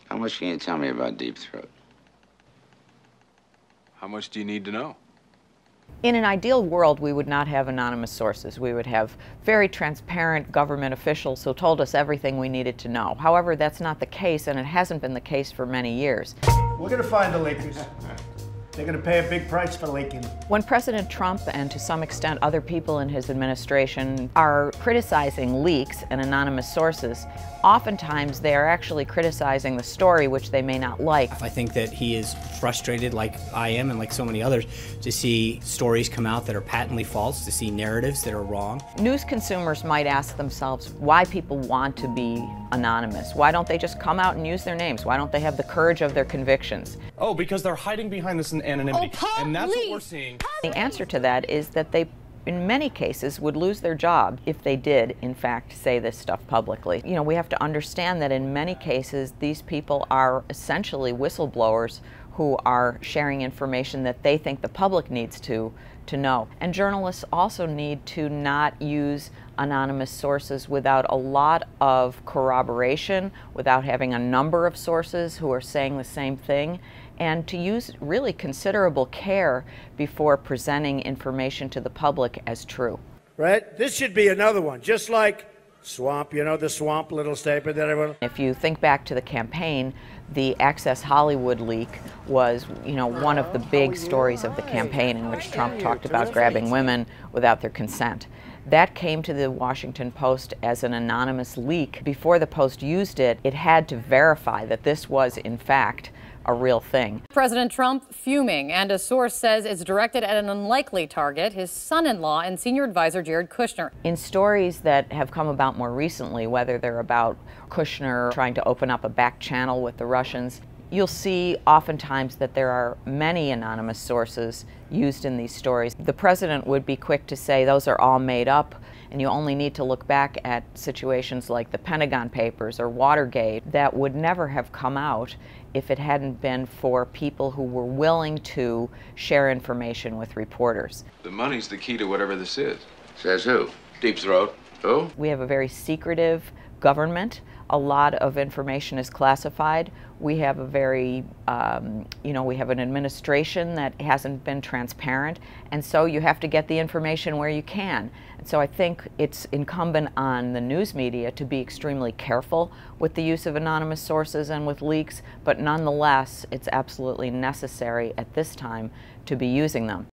How much can you tell me about Deep Throat? How much do you need to know? In an ideal world, we would not have anonymous sources. We would have very transparent government officials who told us everything we needed to know. However, that's not the case, and it hasn't been the case for many years. We're going to find the leakers. They're going to pay a big price for leaking. When President Trump, and to some extent other people in his administration, are criticizing leaks and anonymous sources, oftentimes they are actually criticizing the story, which they may not like. I think that he is frustrated, like I am and like so many others, to see stories come out that are patently false, to see narratives that are wrong. News consumers might ask themselves why people want to be anonymous. Why don't they just come out and use their names? Why don't they have the courage of their convictions? Oh, because they're hiding behind this anonymity. And that's what we're seeing. The answer to that is that they, in many cases, would lose their job if they did, in fact, say this stuff publicly. You know, we have to understand that in many cases, these people are essentially whistleblowers who are sharing information that they think the public needs to know. And journalists also need to not use anonymous sources without a lot of corroboration, without having a number of sources who are saying the same thing, and to use really considerable care before presenting information to the public as true. Right? This should be another one, just like Swamp, you know, the Swamp little statement that everyone... If you think back to the campaign, the Access Hollywood leak was, you know, one of the big stories of the campaign, in which Trump talked about grabbing women without their consent. That came to the Washington Post as an anonymous leak. Before the Post used it, it had to verify that this was, in fact, a real thing. President Trump fuming, and a source says it's directed at an unlikely target, his son-in-law and senior advisor Jared Kushner. In stories that have come about more recently, whether they're about Kushner trying to open up a back channel with the Russians, you'll see oftentimes that there are many anonymous sources used in these stories. The president would be quick to say those are all made up, and you only need to look back at situations like the Pentagon Papers or Watergate that would never have come out if it hadn't been for people who were willing to share information with reporters. The money's the key to whatever this is. Says who? Deep Throat. Who? We have a very secretive government. A lot of information is classified. We have a very, we have an administration that hasn't been transparent, and so you have to get the information where you can. And so I think it's incumbent on the news media to be extremely careful with the use of anonymous sources and with leaks, but nonetheless, it's absolutely necessary at this time to be using them.